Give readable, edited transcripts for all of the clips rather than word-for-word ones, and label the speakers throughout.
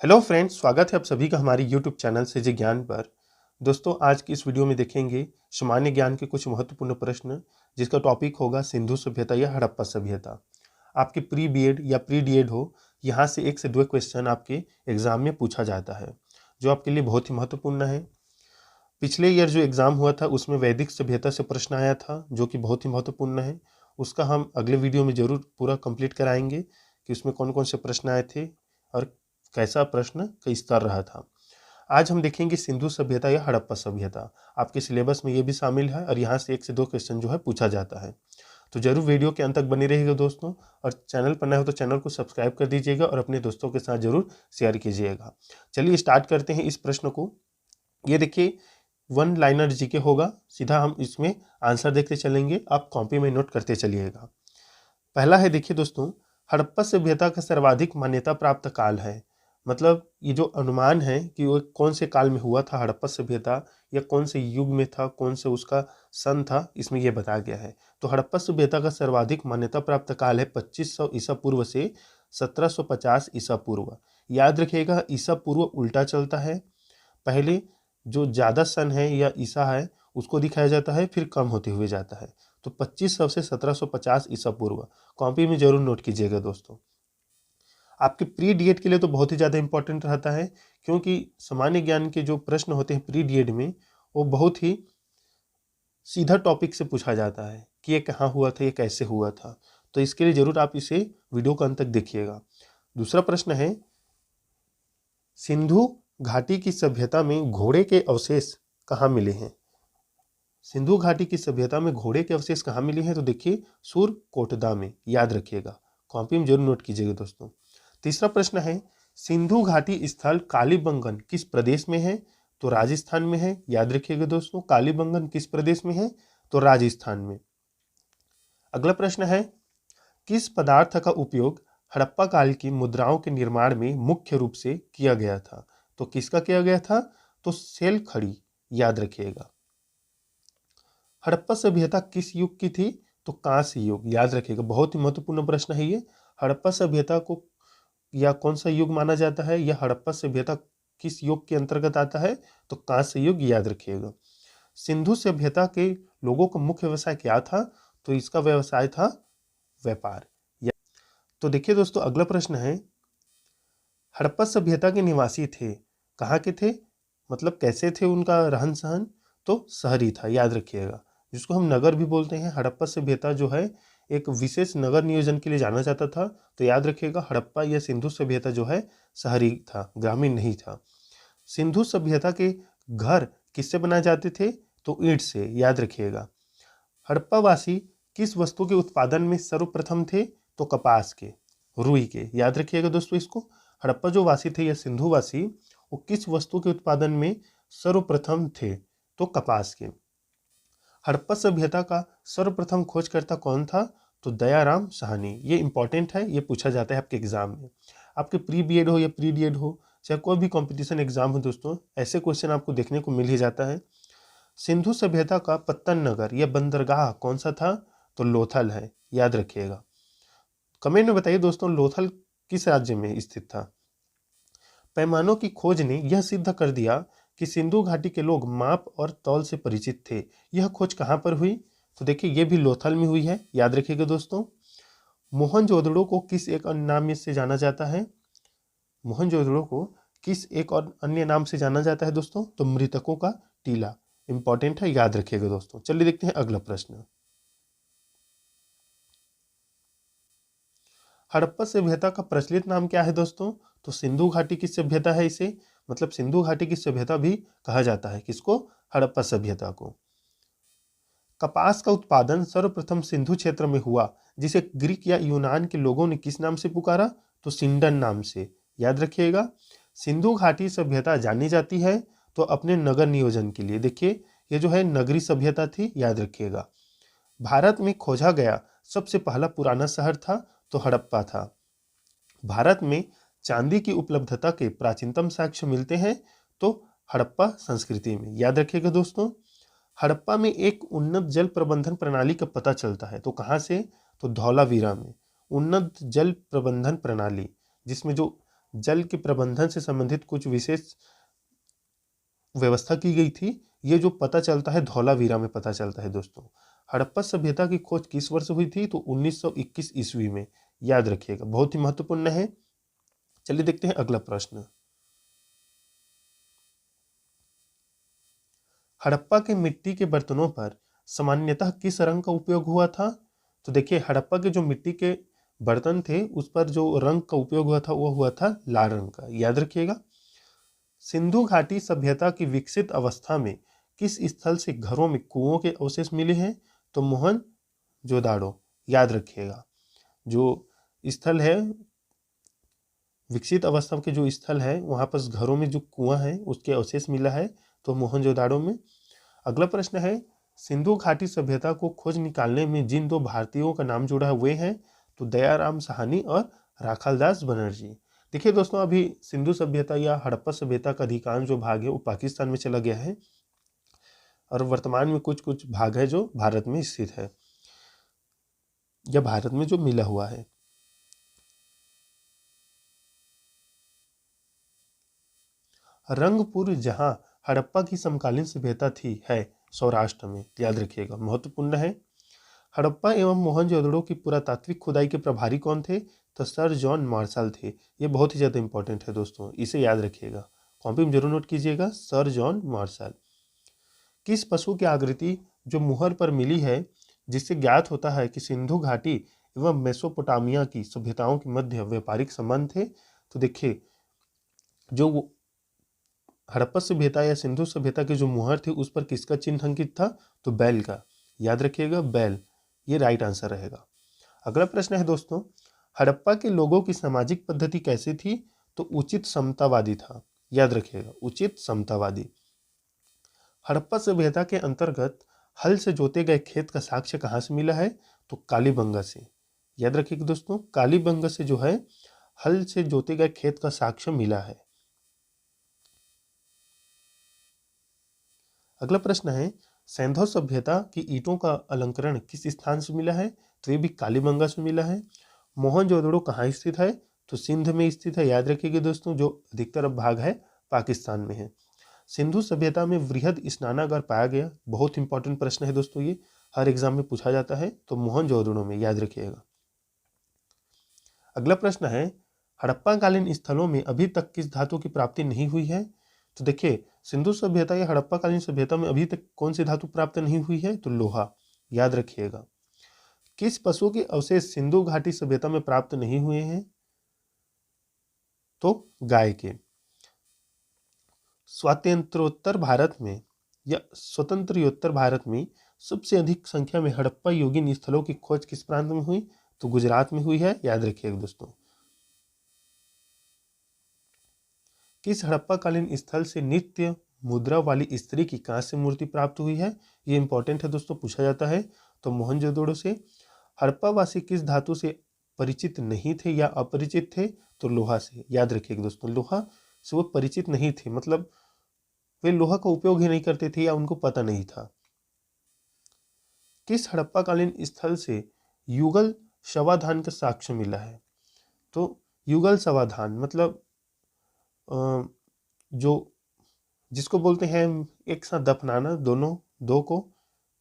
Speaker 1: Hello friends, स्वागत है आप सभी का हमारी यूट्यूब चैनल से जी ज्ञान पर। दोस्तों, आज की इस वीडियो में देखेंगे सामान्य ज्ञान के कुछ महत्वपूर्ण प्रश्न, जिसका टॉपिक होगा सिंधु सभ्यता या हड़प्पा सभ्यता। आपके प्री बीएड या प्री डीएड हो, यहाँ से 1 से 2 क्वेश्चन आपके एग्जाम में पूछा जाता है, जो आपके लिए बहुत ही महत्वपूर्ण है। पिछले ईयर जो एग्जाम हुआ था उसमें वैदिक सभ्यता से प्रश्न आया था, जो कि बहुत ही महत्वपूर्ण है। उसका हम अगले वीडियो में जरूर पूरा कंप्लीट कराएंगे कि उसमें कौन कौन से प्रश्न आए थे और कैसा प्रश्न का स्तर रहा था। आज हम देखेंगे सिंधु सभ्यता या हड़प्पा सभ्यता। आपके सिलेबस में ये भी शामिल है और यहाँ से 1 से 2 क्वेश्चन जो है पूछा जाता है। तो जरूर वीडियो के अंत तक बने रहिएगा दोस्तों, और चैनल पर नए हो तो चैनल को सब्सक्राइब कर दीजिएगा और अपने दोस्तों के साथ जरूर शेयर कीजिएगा। चलिए स्टार्ट करते हैं इस प्रश्न को। ये देखिए, 1 लाइनर जीके होगा, सीधा हम इसमें आंसर देखते चलेंगे, आप कॉपी में नोट करते चलिएगा। पहला है, देखिए दोस्तों, हड़प्पा सभ्यता का सर्वाधिक मान्यता प्राप्त काल है। मतलब ये जो अनुमान है कि वो कौन से काल में हुआ था हड़प्पा सभ्यता, या कौन से युग में था, कौन से उसका सन था, इसमें यह बताया गया है। तो हड़प्पा सभ्यता का सर्वाधिक मान्यता प्राप्त काल है 2500 ईसा पूर्व से 1750 ईसा पूर्व। याद रखिएगा, ईसा पूर्व उल्टा चलता है, पहले जो ज़्यादा सन है या ईसा है उसको दिखाया जाता है, फिर कम होते हुए जाता है। तो 2500 से 1750 ईसा पूर्व कॉपी में जरूर नोट कीजिएगा दोस्तों। आपके प्री डीएड के लिए तो बहुत ही ज़्यादा इंपॉर्टेंट रहता है, क्योंकि सामान्य ज्ञान के जो प्रश्न होते हैं प्री डीएड में, वो बहुत ही सीधा टॉपिक से पूछा जाता है कि ये कहाँ हुआ था, ये कैसे हुआ था। तो इसके लिए जरूर आप इसे वीडियो को अंत तक देखिएगा। दूसरा प्रश्न है, सिंधु घाटी की सभ्यता में घोड़े के अवशेष कहाँ मिले हैं? सिंधु घाटी की सभ्यता में घोड़े के अवशेष कहाँ मिले हैं? तो देखिए, सुरकोटदा में। याद रखिएगा, कॉपी में जरूर नोट कीजिएगा दोस्तों। तीसरा प्रश्न है, सिंधु घाटी स्थल कालीबंगन किस प्रदेश में है? तो राजस्थान में है। याद रखिएगा दोस्तों, कालीबंगन किस प्रदेश में है? तो राजस्थान में। अगला प्रश्न है, किस पदार्थ का उपयोग हड़प्पा काल की मुद्राओं के निर्माण में मुख्य रूप से किया गया था? तो किसका किया गया था? तो सेल खड़ी। याद रखिएगा। हड़प्पा सभ्यता किस युग की थी? तो कांस्य युग। याद रखिएगा, बहुत ही महत्वपूर्ण प्रश्न है ये। हड़प्पा सभ्यता को या कौन सा युग माना जाता है, या हड़प्पा सभ्यता किस युग के अंतर्गत आता है? तो कांस्य युग। याद रखिएगा। सिंधु सभ्यता के लोगों का मुख्य व्यवसाय क्या था? तो इसका व्यवसाय था व्यापार। तो देखिए दोस्तों, अगला प्रश्न है, हड़प्पा सभ्यता के निवासी थे, कहाँ के थे? मतलब कैसे थे उनका रहन सहन? तो शहरी था। याद रखिएगा, जिसको हम नगर भी बोलते हैं। हड़प्पा सभ्यता जो है एक विशेष नगर नियोजन के लिए जाना जाता था। तो याद रखिएगा, हड़प्पा या सिंधु सभ्यता जो है शहरी था, ग्रामीण नहीं था। सिंधु सभ्यता के घर किससे बनाए जाते थे? तो ईंट से। याद रखिएगा। हड़प्पा वासी किस वस्तु के उत्पादन में सर्वप्रथम थे? तो कपास के, रुई के। याद रखिएगा दोस्तों इसको। हड़प्पा जो वासी थे या सिंधु वासी, वो किस वस्तु के उत्पादन में सर्वप्रथम थे? तो कपास के। हड़प्पा सभ्यता का सर्वप्रथम खोजकर्ता कौन था? तो दयाराम साहनी। ये इंपॉर्टेंट है, ये पूछा जाता है आपके एग्जाम में। आपके प्री बीएड हो या प्री डीएड हो, चाहे कोई भी कंपटीशन एग्जाम हो दोस्तों, ऐसे क्वेश्चन आपको देखने को मिल ही जाता है। सिंधु सभ्यता का पत्तन नगर या बंदरगाह कौन सा था? तो लोथल है। याद रखिएगा। कमेंट में बताइए दोस्तों, लोथल किस राज्य में स्थित था? पैमानों की खोज ने यह सिद्ध कर दिया कि सिंधु घाटी के लोग माप और तौल से परिचित थे। यह खोज कहाँ पर हुई? तो देखिए, यह भी लोथल में हुई है। याद रखिएगा दोस्तों। मोहनजोदड़ो को किस एक अन्य नाम से जाना जाता है? मोहनजोदड़ो को किस एक और अन्य नाम से जाना जाता है दोस्तों? तो मृतकों का टीला। इंपॉर्टेंट है, याद रखिएगा दोस्तों। चलिए देखते हैं अगला प्रश्न। हड़प्पा सभ्यता का प्रचलित नाम क्या है दोस्तों? तो सिंधु घाटी की सभ्यता है इसे, मतलब सिंधु घाटी की सभ्यता भी कहा जाता है। किसको? हड़प्पा सभ्यता को। कपास का उत्पादन सर्वप्रथम सिंधु क्षेत्र में हुआ, जिसे ग्रीक या यूनान के लोगों ने किस नाम से पुकारा? तो सिंडन नाम से। याद रखिएगा। सिंधु घाटी सभ्यता जानी जाती है तो अपने नगर नियोजन के लिए। देखिए, ये जो है नगरी सभ्यता थी। याद रखिएगा। भारत में खोजा गया सबसे पहला पुराना शहर था तो हड़प्पा था। भारत में चांदी की उपलब्धता के प्राचीनतम साक्ष्य मिलते हैं तो हड़प्पा संस्कृति में। याद रखिएगा दोस्तों। हड़प्पा में एक उन्नत जल प्रबंधन प्रणाली का पता चलता है। तो कहाँ से? तो धौलावीरा में उन्नत जल प्रबंधन प्रणाली, जिसमें जो जल के प्रबंधन से संबंधित कुछ विशेष व्यवस्था की गई थी। ये जो पता चलता है धौलावीरा में पता चलता है दोस्तों। हड़प्पा सभ्यता की खोज किस वर्ष हुई थी? तो 1921 ईस्वी में, याद रखिएगा, बहुत ही महत्वपूर्ण है। चलिए देखते हैं अगला प्रश्न। हड़प्पा के मिट्टी के बर्तनों पर सामान्यतः किस रंग का उपयोग हुआ था? तो देखिए, हड़प्पा के जो मिट्टी के बर्तन थे उस पर जो रंग का उपयोग हुआ था वो हुआ था लाल रंग का, याद रखिएगा। सिंधु घाटी सभ्यता की विकसित अवस्था में किस स्थल से घरों में कुओं के अवशेष मिले हैं? तो मोहनजोदाड़ो, याद रखिएगा। जो स्थल है, विकसित अवस्था के जो स्थल है वहां पर घरों में जो कुआं है उसके अवशेष मिला है, तो मोहनजोदाड़ो में। अगला प्रश्न है, सिंधु घाटी सभ्यता को खोज निकालने में जिन दो भारतीयों का नाम जुड़ा है वे हैं? तो दयाराम साहनी और राखालदास बनर्जी। देखिए दोस्तों, अभी सिंधु सभ्यता या हड़प्पा सभ्यता का अधिकांश जो भाग है वो पाकिस्तान में चला गया है और वर्तमान में कुछ कुछ भाग है जो भारत में स्थित है या भारत में जो मिला हुआ है। रंगपुर जहां हड़प्पा की समकालीन सभ्यता थी है सौराष्ट्र में, याद रखिएगा, महत्वपूर्ण है। हड़प्पा एवं मोहनजोदड़ो की पुरातात्विक खुदाई के प्रभारी कौन थे? तो सर जॉन मार्शल थे। ये बहुत ही ज़्यादा इंपॉर्टेंट है दोस्तों, इसे याद रखिएगा, कॉपी में जरूर नोट कीजिएगा, सर जॉन मार्शल। किस पशु की आकृति जो मुहर पर मिली है जिससे ज्ञात होता है कि सिंधु घाटी एवं मेसोपोटामिया की सभ्यताओं के मध्य व्यापारिक संबंध थे? तो देखिए, जो हड़प्पा सभ्यता या सिंधु सभ्यता की जो मुहर थी उस पर किसका चिन्ह अंकित था? तो बैल का, याद रखिएगा, बैल, ये राइट आंसर रहेगा। अगला प्रश्न है दोस्तों, हड़प्पा के लोगों की सामाजिक पद्धति कैसी थी? तो उचित समतावादी था, याद रखिएगा, उचित समतावादी। हड़प्पा सभ्यता के अंतर्गत हल से जोते गए खेत का साक्ष्य कहाँ से मिला है? तो कालीबंगा से, याद रखिएगा दोस्तों, कालीबंगा से जो है हल से जोते गए खेत का साक्ष्य मिला है। अगला प्रश्न है, सैंधव सभ्यता की ईंटों का अलंकरण किस स्थान से मिला है? तो ये भी कालीबंगा से मिला है। मोहनजोदड़ो कहाँ स्थित है? तो सिंध में स्थित है, याद रखिएगा दोस्तों, जो अधिकतर भाग है पाकिस्तान में है। सिंधु सभ्यता में वृहद स्नानागार पाया गया, बहुत इंपॉर्टेंट प्रश्न है दोस्तों, ये हर एग्जाम में पूछा जाता है, तो मोहनजोदड़ो में, याद रखिएगा। अगला प्रश्न है, हड़प्पा कालीन स्थलों में अभी तक किस धातु की प्राप्ति नहीं हुई है? तो देखिए, सिंधु सभ्यता या हड़प्पा कालीन सभ्यता में अभी तक कौन सी धातु प्राप्त नहीं हुई है? तो लोहा, याद रखिएगा। किस पशु के अवशेष सिंधु घाटी सभ्यता में प्राप्त नहीं हुए हैं? तो गाय के। स्वातंत्रोत्तर भारत में या स्वतंत्रोत्तर भारत में सबसे अधिक संख्या में हड़प्पा योगिन स्थलों की खोज किस प्रांत में हुई? तो गुजरात में हुई है, याद रखिएगा दोस्तों। किस हड़प्पा कालीन स्थल से नित्य मुद्रा वाली स्त्री की कांस्य मूर्ति प्राप्त हुई है? ये इंपॉर्टेंट है दोस्तों, पूछा जाता है, तो मोहनजोदड़ो से। हड़प्पा वासी किस धातु से परिचित नहीं थे या अपरिचित थे? तो लोहा से, याद रखिएगा दोस्तों, लोहा से वो परिचित नहीं थे, मतलब वे लोहा का उपयोग ही नहीं करते थे या उनको पता नहीं था। किस हड़प्पा कालीन स्थल से युगल शवाधान का साक्ष्य मिला है? तो युगल शवाधान मतलब जो जिसको बोलते हैं एक साथ दफनाना दोनों दो को,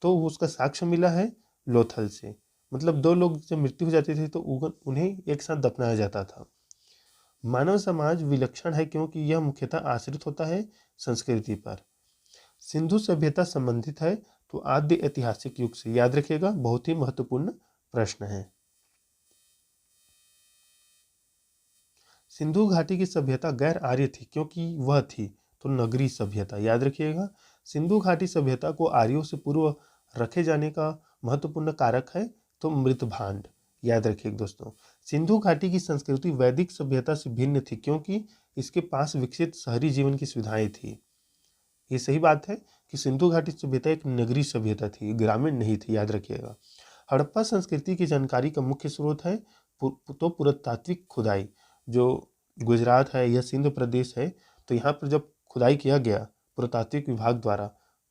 Speaker 1: तो उसका साक्ष्य मिला है लोथल से, मतलब दो लोग जब मृत्यु हो जाती थी तो उन्हें एक साथ दफनाया जाता था। मानव समाज विलक्षण है क्योंकि यह मुख्यतः आश्रित होता है संस्कृति पर। सिंधु सभ्यता संबंधित है तो आद्य ऐतिहासिक युग से, याद रखिएगा, बहुत ही महत्वपूर्ण प्रश्न है। सिंधु घाटी की सभ्यता गैर आर्य थी क्योंकि वह थी तो नगरी सभ्यता, याद रखिएगा। सिंधु घाटी सभ्यता को आर्यों से पूर्व रखे जाने का महत्वपूर्ण कारक है तो मृत भांड, याद रखिएगा दोस्तों। सिंधु घाटी की संस्कृति वैदिक सभ्यता से भिन्न थी क्योंकि इसके पास विकसित शहरी जीवन की सुविधाएं थी। ये सही बात है कि सिंधु घाटी सभ्यता एक नगरी सभ्यता थी, ग्रामीण नहीं थी, याद रखिएगा। हड़प्पा संस्कृति की जानकारी का मुख्य स्रोत है तो पुरातात्विक खुदाई, जो गुजरात है या सिंध प्रदेश है, तो यहाँ पर जब खुदाई किया गया पुरातात्विक विभाग द्वारा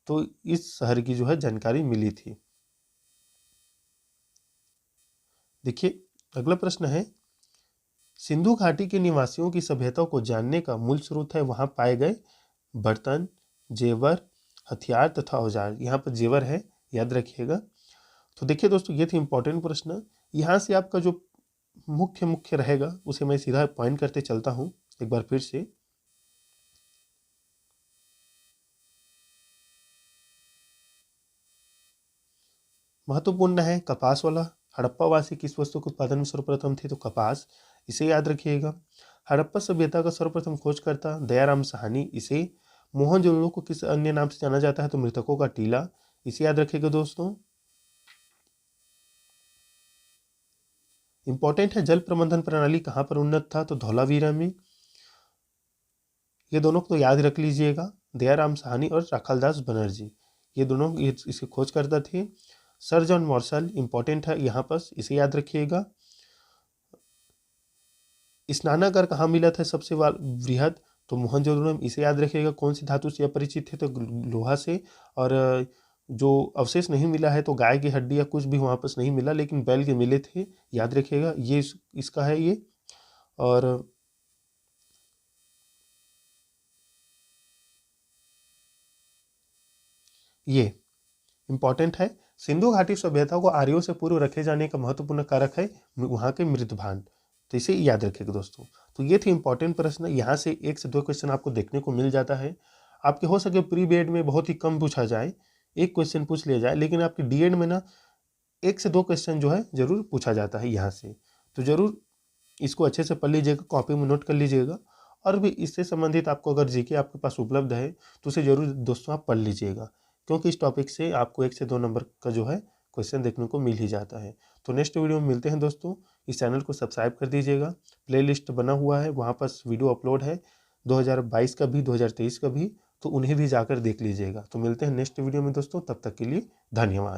Speaker 1: तो इस शहर की जो है जानकारी मिली थी। देखिए अगला प्रश्न है, सिंधु घाटी के निवासियों की सभ्यता को जानने का मूल स्रोत है वहां पाए गए बर्तन, जेवर, हथियार तथा औजार। यहाँ पर जेवर है, याद रखिएगा। तो देखिए दोस्तों, ये थे इंपॉर्टेंट प्रश्न। यहाँ से आपका जो मुख्य रहेगा उसे मैं सीधा पॉइंट करते चलता हूँ एक बार फिर से। महत्वपूर्ण है कपास वाला। हड़प्पावासी किस वस्तु के उत्पादन में सर्वप्रथम थे? तो कपास, इसे याद रखिएगा। हड़प्पा सभ्यता का सर्वप्रथम खोजकर्ता दयाराम साहनी। इसे मोहनजोदड़ो को किस अन्य नाम से जाना जाता है? तो मृतकों का टीला, इसे याद रखिएगा दोस्तों। इंपॉर्टेंट है जल प्रबंधन प्रणाली कहाँ पर उन्नत था? तो धौलावीरा में। ये दोनों को तो याद रख लीजिएगा, दयाराम साहनी और राखालदास बनर्जी, ये दोनों इसके खोजकर्ता थे। सर जॉन मॉर्सल इंपॉर्टेंट है यहाँ पर, इसे याद रखिएगा। स्नानागार कहाँ मिला था सबसे वृहद? तो मोहनजोदड़ो में, इसे याद रखिएगा। कौन सी धातु से अपरिचित थे? तो लोहा से। और जो अवशेष नहीं मिला है तो गाय की हड्डी या कुछ भी वहाँ पर नहीं मिला, लेकिन बैल के मिले थे, याद रखिएगा। ये इसका है ये। और ये इंपॉर्टेंट है, सिंधु घाटी सभ्यता को आर्यों से पूर्व रखे जाने का महत्वपूर्ण कारक है वहाँ के मृदभान। तो इसे याद रखिएगा दोस्तों। तो ये थे इंपॉर्टेंट प्रश्न। यहाँ से 1 से 2 क्वेश्चन आपको देखने को मिल जाता है। आपके हो सके प्री बीएड में बहुत ही कम पूछा जाए, 1 क्वेश्चन पूछ लिया जाए, लेकिन आपके डीएड में ना 1 से 2 क्वेश्चन जो है जरूर पूछा जाता है यहाँ से। तो जरूर इसको अच्छे से पढ़ लीजिएगा, कॉपी में नोट कर लीजिएगा। और भी इससे संबंधित आपको अगर जीके आपके पास उपलब्ध है तो उसे जरूर दोस्तों आप पढ़ लीजिएगा, क्योंकि इस टॉपिक से आपको 1 से 2 नंबर का जो है क्वेश्चन देखने को मिल ही जाता है। तो नेक्स्ट वीडियो में मिलते हैं दोस्तों। इस चैनल को सब्सक्राइब कर दीजिएगा, प्लेलिस्ट बना हुआ है, वहाँ पर वीडियो अपलोड है 2022 का भी, 2023 का भी, तो उन्हें भी जाकर देख लीजिएगा। तो मिलते हैं नेक्स्ट वीडियो में दोस्तों, तब तक के लिए धन्यवाद।